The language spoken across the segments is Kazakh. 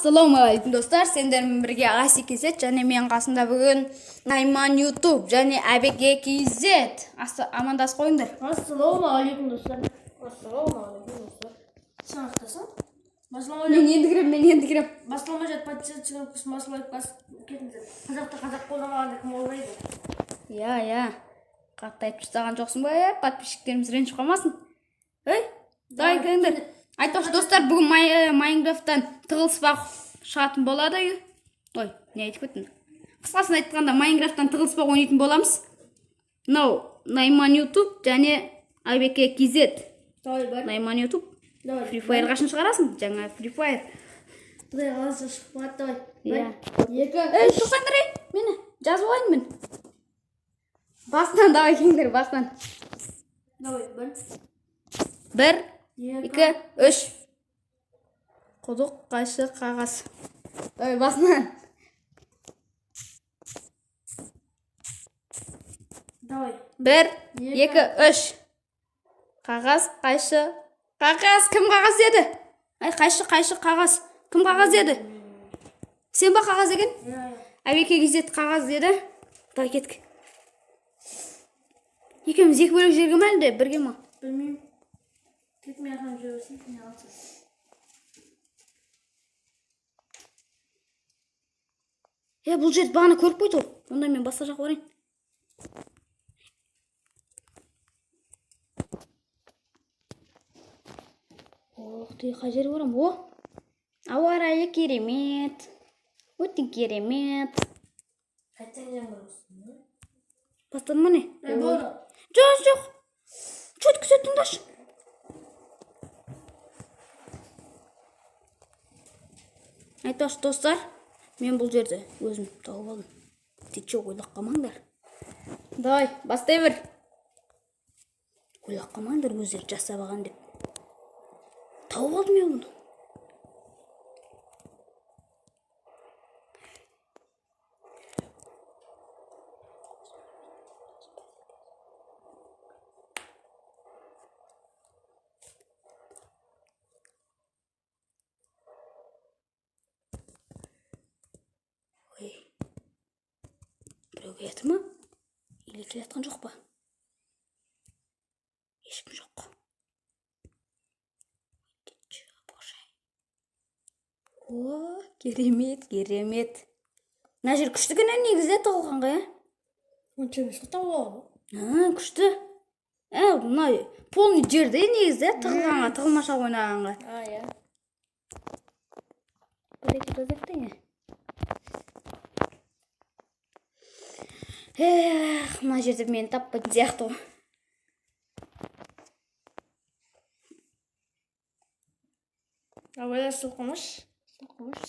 Ассалаумағалейкум достар, сендермен бірге Асик Кизет және мен қасында бүгін Найман YouTube және Әбеке Кизет. Амандас қойыңдар. Ассалаумағалейкум достар. Ассалаумағалейкум достар. Саңақтасың? Мен енді кірем. Басылама жат подписаться кнопкасы басылайып бас кетіңдер. Қазақта қазақ қолдамағанда кім олайды? Я. Қатты айтып тастаған жоқсың ба? Подписчиктеріміз ренжіп қалмасын. Давай кіріңдер. Айтпақшы достар, бүгін Майнкрафттан тығылыспақ шығатын болады. Ой, не айтып кеттім? Қысқасын айтқанда Майнкрафттан тығылыспақ ойнайтын боламыз. Найман YouTube және Әбеке Кизет. Найман YouTube. Free Fire қашын шығарасың? Жаңа Free Fire. Құдай қаласа шықпады, давай. Екі. Тоқсаңдар, мені жазып алайын мен. Басынан давай кеңдер, басынан. Давай, Бір, екі, үш. Құдық, қайшы, қағаз. Давай, басынан. Давай. Бір, екі, үш. Қағаз, қайшы, қағаз. Кім қағаз деді? Қайшы, қағаз. Кім қағаз деді? Сен ба қағаз деген? Әбеке Кизет қағаз деді. Давай, кеттік. Екеуміз екі бөлек жерге ме әлде? Бірге ма? Білмеймін. Тек мен ақырын жүресің, не алсыз. Бұл жерді бағана көріп қойды ол. Онда мен басқа жаққа барайын. Қай жер барам? Ауа райы керемет. Өте керемет. Қайтсаң жаңбыр болсын. Бастадың ба не? Болды. Жоқ. Что түкісе тыңдашы. Айтпақшы достар, мен бұл жерді өзім тауып алдым. Тек жоқ ойлап қалмаңдар. Давай, бастай бер. Ойлап қалмаңдар өздері жасап алған деп. Тауып алдым мен бұны. Біреу келеді ма? Или келетқан жоқ па? Ешкім жоқ. Керемет. Мына жер күшті генә негізде тығылғанға, Онша емес тауып күшті. Мына полный жерде негізде тығылғанға, тығылмаша ойнағанға. Бір-екі жазектен. Мына жерде мені таппайтын сияқты ғой. Абайда сылқымыш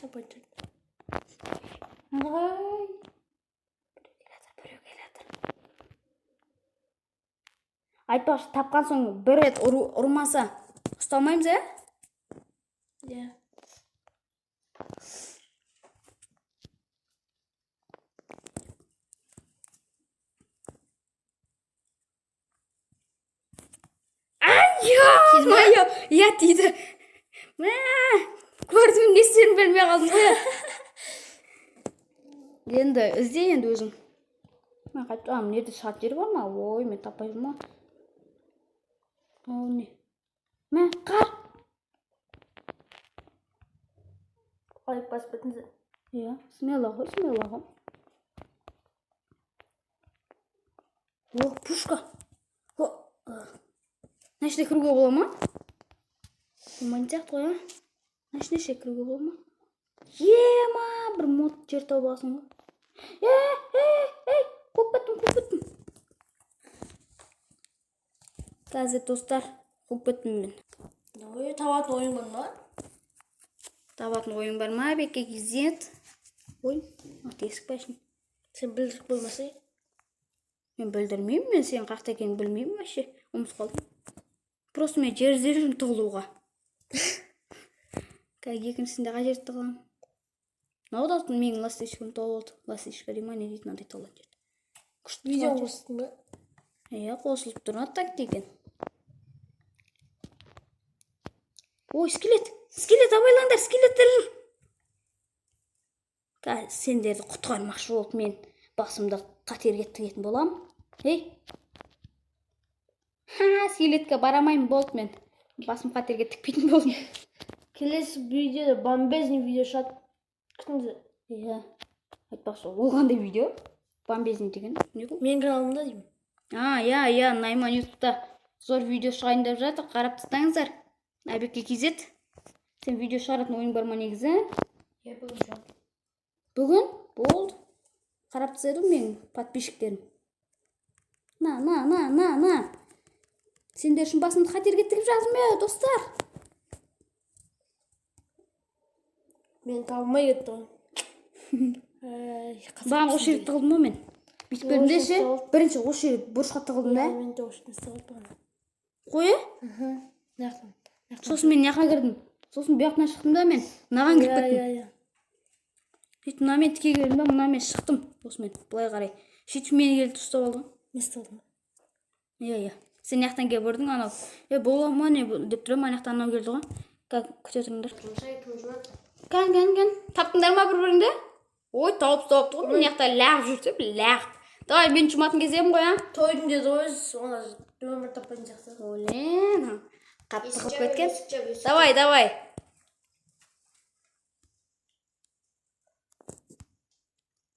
сапайтын. Біреу келеді. Айтпақшы, тапқан соң бір рет ұрмаса ұсталмаймыз, Иә. Я тиді. Көрдім, не істерін білмей қалдым ғой. Енді ізде енді өзің. Мен қайтып тұрам, нерде шат жер бар ма? Ой, мен таппай жүрмін ма? Не? Мен қар. Қайып басып бітіңіз. Смело ғой. Пушка. Нәшіне кіруге бола ма? Болмайтын сияқты ғой, Нәшіне кіруге бола ма? Бір мод жер тауып аласың ғой. Көп беттім. Қазір достар, көп беттім мен. Табатын ойын бар ма? Табатын ойын бар ма, Әбеке Кизет? Тесік бәшін. Сен білдіріп болмасай? Мен білдірмеймін, мен сен қақта екенін білмеймін әше. Ұмыс қалдым. Просто мен жер жүрмін тығылуға. Екіншісінде қай жерді тығылам? Наудалтын менің ластичкім толы болды. Ластичка дейма не дейтін андай толы жерді. Видео қосылсын ба? Қосылып тұрады так деген. Ой, скелет, абайлаңдар, скелеттер жүр. Сендерді құтқармақшы болып мен басымды қатерге тігетін болам. Силетке барамайым болды мен. Басым қатерге тікпейтін болдым. Келесі видеода бомбезный видео шығады. Күтіңіздер. Иә. Айтпақшы, ол қандай видео? Бомбезный деген не бұл? Менің каналымда деймін. Иә, Найман ютубта зор видео шығайын деп жатыр. Қарап тастаңыздар. Әбеке KZ. Сен видео шығаратын ойың бар ма негізі? Иә, бүгін шығады. Бүгін? Болды. Қарап тастайды менің подписчиктерім. На. Сендер үшін басымды қатерге тігіп жатырмын, достар. Мен табылмай кетті ғой. Бағым осы жерге тығылдым ғой мен. Бүйтіп бердім ше, бірінші осы жерге бұрышқа тығылдым да. Мен де осы жерге тығылдым. Қойы? Сосын мен мына жаққа кірдім. Сосын бұл жақтан шықтым да мен. Мынаған кіріп кеттім. Сөйтіп мынамен тіке келдім да, мынамен шықтым. Осымен былай қарай. Сөйтіп мені келді ұстап алды. Мен ұстадым. Иә. Сен жақтан келіп көрдің анау. Бола ма не деп тұрмын, ана жақтан анау келді ғой. Күте тұрыңдар. Кән. Таптыңдар ма бір-біріңді? Ой, тауып-тауыпты ғой. Мен жақта лағып жүрсе, лағып. Давай, мен жұматын кезем ғой, Тойдың деді ғой, оны өмір таппайтын жақсы. Олен, қатты қып кеткен. Давай.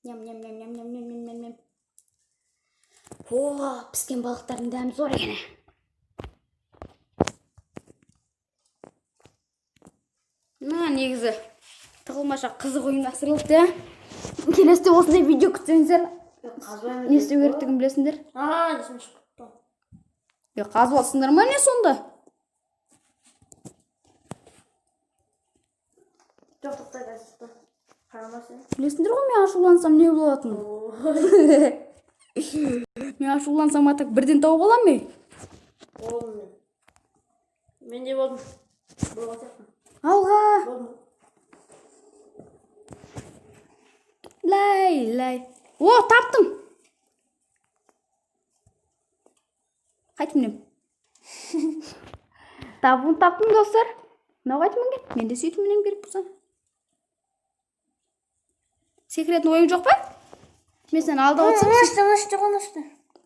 Ням. О, піскен балықтардың дәмі зор екен. Негізі тығылмаша қызық ұйымдастырылды. Келесіде осындай видео күтсеңіздер, не істеу керектігін білесіңдер. Несін шықты. Қазып алсыңдар ма не сонда? Жоқ, тоқтай қайсықты. Қарамасын. Білесіңдер ғой, мен ашулансам не болатын? Мен ашулансам атак бірден тауып алам мен. Болдым мен. Мен де болдым. Алға. Болдым. Лай. О, таптым. Қайтым нем. Таптым достар. Мынау қайтым менге. Мен де сөйтіп мінем керек болса. Секретный ойың жоқ па? Мен сені алда отырсам. Нашты.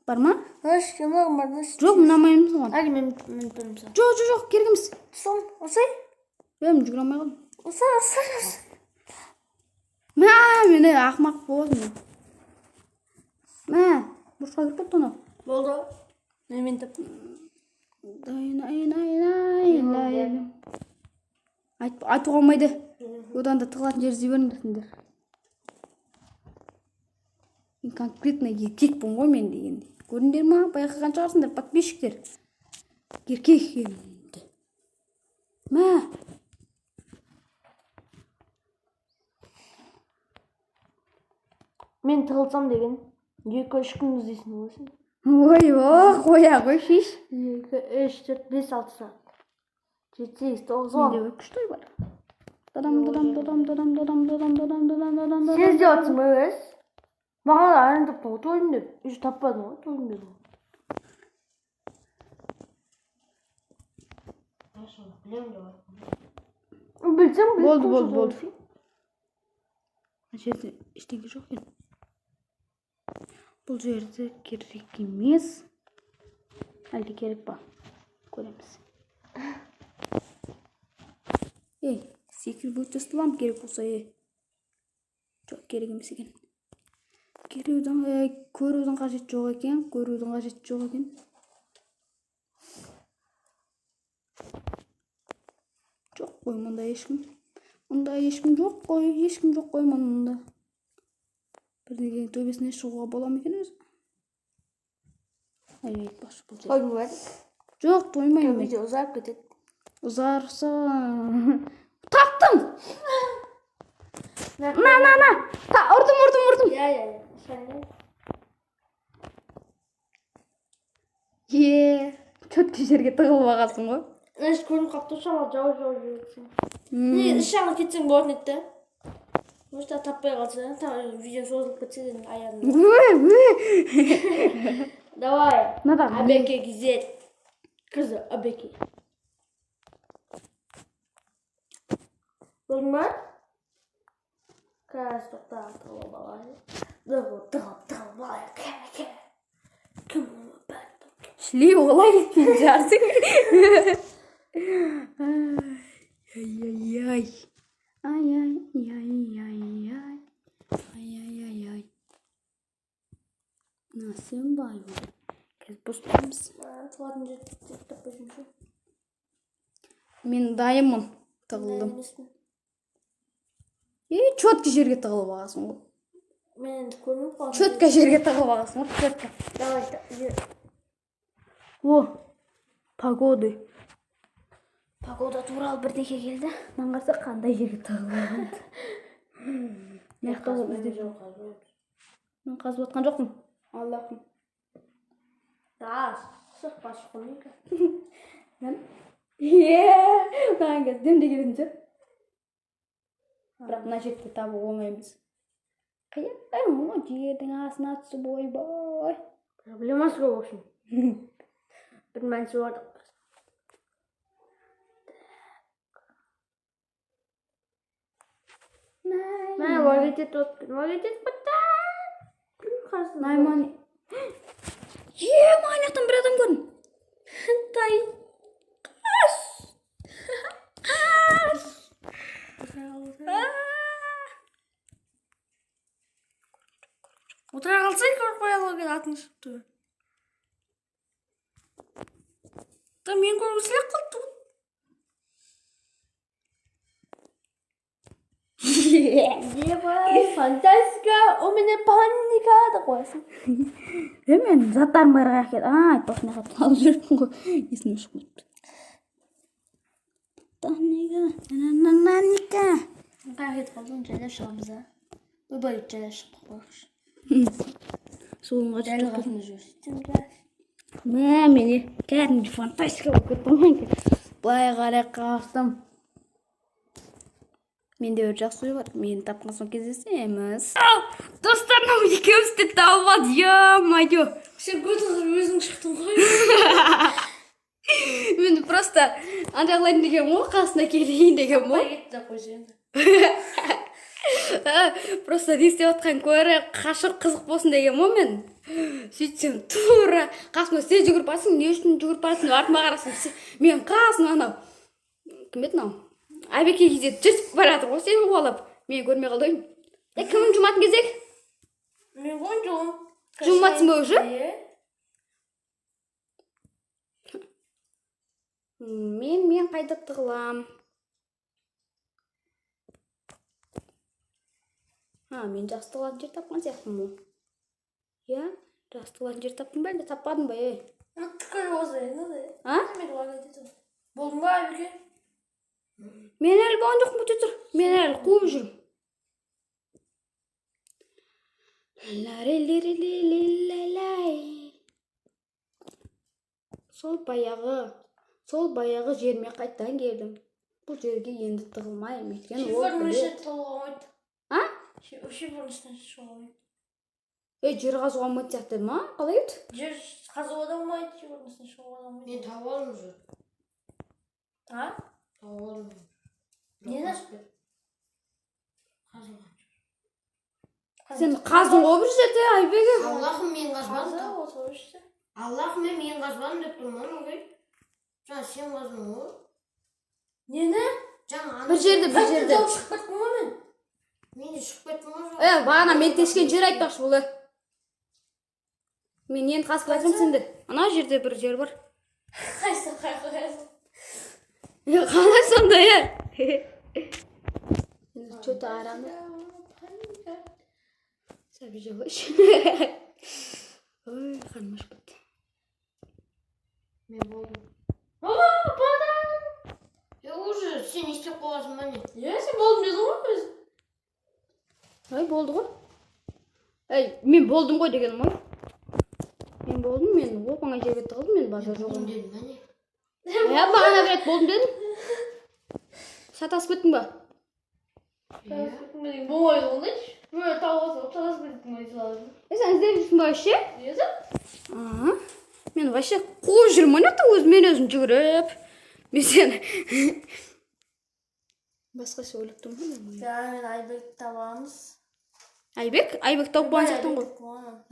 Бар ма? Нашты. Жоқ, мұнамайым соған. Әлі мен тұрмын саған. Жоқ, кергіміз. Сон, осай? Мен жүгіре алмай қалдым. Осай. Мені ақмақ болдым. Бұрышқа кіріп кетті оны. Болды. Мен таптым. Айтуға болмайды. Одан да тығылатын жер іздей беріңдер. Мен конкретно еркекпін ғой мен дегенде. Көрдіңдер ма? Байқаған шығарсыңдар, подписчиктер. Еркек екенімді. Мен тығылсам деген 2-3 күн іздейсің болсын. Қоя ғой шеш. 2, 3, 4, 5, 6 сағат. 7, 8, 9, 10. Менде күш той бар. Дадам. Сен де отсың ба өз? Маған арын тапты ғой, тойдым деп. Үш таппадың ғой, тойдым деп. Білсем, Болды. Жерде ештеңе жоқ екен. Бұл жерде керек емес. Әлде керек па? Көреміз. Секіріп өте стылам керек болса, жоқ, керек емес екен. Көрудің қажет жоқ екен. Жоқ қой, мұнда ешкім жоқ қой, мұнда. Бірдеген төбесіне шығуға бола ма екен өзі? Айтпашы бұл жер. Тойдың бар? Жоқ, тоймаймын. Видео ұзарып кетеді. Ұзарса... Таптым! На! Ұрдым! Я. Чөтке жерге тығылып ағасың ғой. Нәшті көрініп қапты шамал жауы жүрексің. Не, іс жағына кетсең болатын етті. Может, таппай қалса, видео созылып кетсе деген аяғында. Давай. Әбеке кезет. Қызы, әбеке. Болдың ба? Кәз тоқтап тығылып алайын. Тығылып алайын. Кім бәттім? Шлей олай кеткен жарсың. Ай-ай-ай. Ай-ай-ай-ай-ай. Ай-ай-ай-ай. Насен байым. Кәз бұстамыз. Тылатын жетіп таппайым шу. Мен дайыммын. Тығылдым. Чөткі жерге тығылып ағасың ғой. Мен енді көрмей қалдым. Чөткі жерге тығылып ағасың ғой. Чөткі. Давай. О, погоды. Погода туралы бірдеңе келді. Маңғарса қандай жерге тығылып ағасың? Наяқтау іздеп жоқ. Мен қазып отқан жоқпын. Аллахым. Шықпа шықпа. Мен? Маған кәз демде келетін жоқ. Бірақ мына жерді табу оңай емес. Қиын ғой жердің астына түсіп ойбай. Проблемасы көп оқшын. Bir мәнісі бардық. Мен вағетет өткен. Вағетет бұттан. Найман. Маған яқтан бір адам көрін. Тай. Отыра қалсай көріп қоялы атын шықты. Да мен көргісілек қылды. Ебай, фантастика, у меня паника да қоясың. Мен заттарым барға әкет. Айтпақшын әкет. Алып жүріппін ғой. Есіме шықпайды. Таника. Наника. Қағет қалдың жайлап шығамыз а. Өбай жайлап шықтық қойғыш. Суымға Жайлы жүр. қасында жүрсің. Мені кәдімгі фантастика болып кеттім. Былай қарай қастым. Менде бір жақсы ой бар. Мені тапқан соң кездесеміз. Достарым екеумізді тауып алды. Ё-майё. Сен өзің шықтың ғой. Мен просто андағылайын деген ғой, қасына келейін деген ғой. Кетті қойсы. Просто не істеп отқан көрі қашыр қызық болсын деген ғой мен. Сөйтсем тура қасыма сен жүгіріп барсың, не үшін жүгіріп барсың, артыма қарасың. Мен қасыма анау. Кім еді мынау? Айбеке кезде жүзіп баратыр ғой сені қуалап. Мен көрмей қалдым. Кімін жұматын кезек? Мен ғой жұмым. Жұматсың ба уже? Мен қайда тығылам. Мен жақсы тығылатын жер тапқан сияқтымын ғой. Я, жақсы тығылатын жер таптым ба, әлде таппадым ба, ей? Түкір осы енді де. Мен оларға кетеді. Болдың ба, Айбеке? Мен әлі болған жоқпын бұты тұр. Мен әлі қуып жүрмін. Сол баяғы жеріме қайттан келдім. Бұл жерге енді тығылмайым. Шифрын өші толыға ойды. Шифрын үстін шыға ойды. Жер қазуға ұмайт сияқты ма? Қалай еді? Жер қазуға да ұмайды, шифрын үстін шыға ойды. Мен тауып алдым уже. Тауып алдым. Нені? Сен қаздың ғой бір жерде, Айбеке. Аллахым мен қазбадым. Қаза осы өшті. Аллахым мен қазбадым деп тұрмын ғой. Жаңа сен қаздың ғой. Нені? Bir жерде. Жау шығып кеттім ғой мен. Мен де шығып кеттім ғой. Бағана мен тескен жер айтпақшы болды. Мен енді қасып айтсам сендер. Ана жерде бір жер бар. Қайсы қоясың. Қалай сонда, Что-то арамы. Сәбі жоғыш. Ой, қанмаш бұтты. Мен болдым. Оба, бада! Уже сен істеп қоясың ба не? Сен болдым дедің ғой біз. Ай, болды ғой. Мен болдым ғой дегенім ғой. Мен болдым, мен оп-оңай жерге тығылдым, мен базар жоғым. Болдым дедің ба не? Бағана бір рет болдым дедім. Сатасып кеттің ба? Болмайды ондайшы. Böyle tavası, tavası biriktirmesi lazım. Sen izleyip жүрсің ба вообще? Neyse? Мен вообще қуып жүрмін, өзім жүгіріп. Мен сені Басқаша ойлап тұрмын. Мен Айбекті табамыз. Айбек тауып болған сияқтың ғой.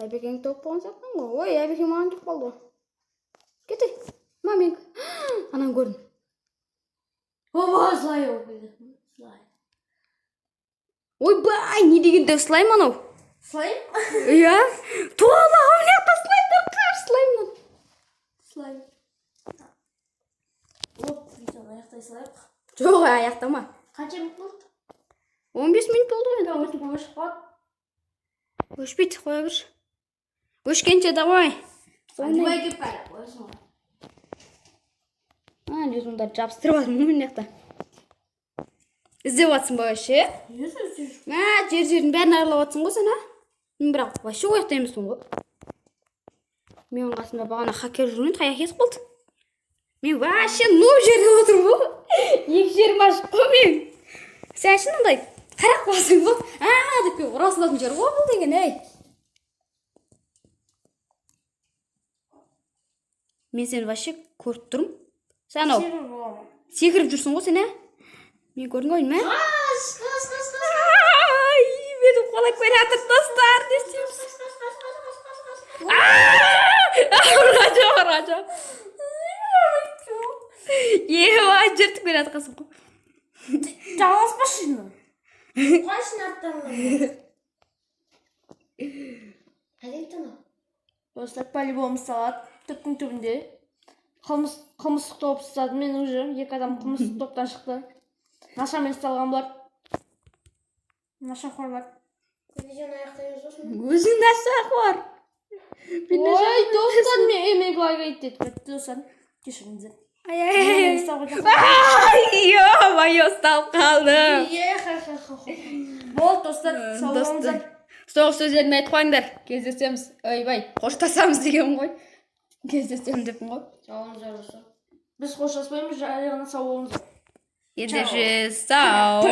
Айбек ең тауып болған сияқтың ғой. Ой, Айбек маған келіп қалды ғой. Кете. Мамин. Анан көрдім. Оба, слай болып келді. Слай. Ойбай, не дегенде слайм анау? Слайм? Иә. Туала, мына жақта слаймдар қар слаймнан. Слайм. Оп, видеоны аяқтай салайық. Жоқ, аяқтама. Қанша минут болды? 15 минут болды ғой. Өтіп өшіп қалады. Өшпейді, қоя бір. Өшкенше давай. Айбай кеп бәрі, қойсын ғой. Лезундар жабыстырып алып мына жақта. Іздеп атсың ба вообще? Жер-жердің бәрін аралап атсың ғой сен, а? Мен бірақ вообще ояқта емеспін ғой. Менің қасымда бағана хакер жүрген қаяқ ес болды. Мен вообще нұп жерде отырмын ғой. Екі жерім ашық қой мен. Сен шын андай қарақ басың ғой. Деп ұрасылатын жер ғой бұл деген, ей. Мен сені вообще көріп тұрмын. Сен ау, секіріп жүрсің ғой сен, ә? Мен көрдің ғой, ме? Менің қолай көре атыр достар, не істейміз? Ұрға жоқ. Жертіп көре атқасым ғой. Жаласпа шыны. Қайшын аттанды. Қайдайттың о? Достар, по-любому салат. Түптің түбінде. Қылмыстық топ ұстады. Мен уже екі адам қылмыстық топтан шықты. Нашамен ұсталған бұлар. Нашақорлар. Видеоны аяқтаймыз болсын. Өзің нашақор. Ой, достар, мен емек лайға еттеді. Достар, кешіріңіздер. Ой-ой-ой, ұсталып қалдым. Бол, достар, сау болыңыздар. Соғыс сөздерін айтып қойыңдар. Кездесеміз. Ойбай, қоштасамыз деген ғой. Кездесемін деппін ғой. Сау болыңыздар достар. Біз қоштаспаймыз, жайлығына сау болыңыздар. Ендеше сау.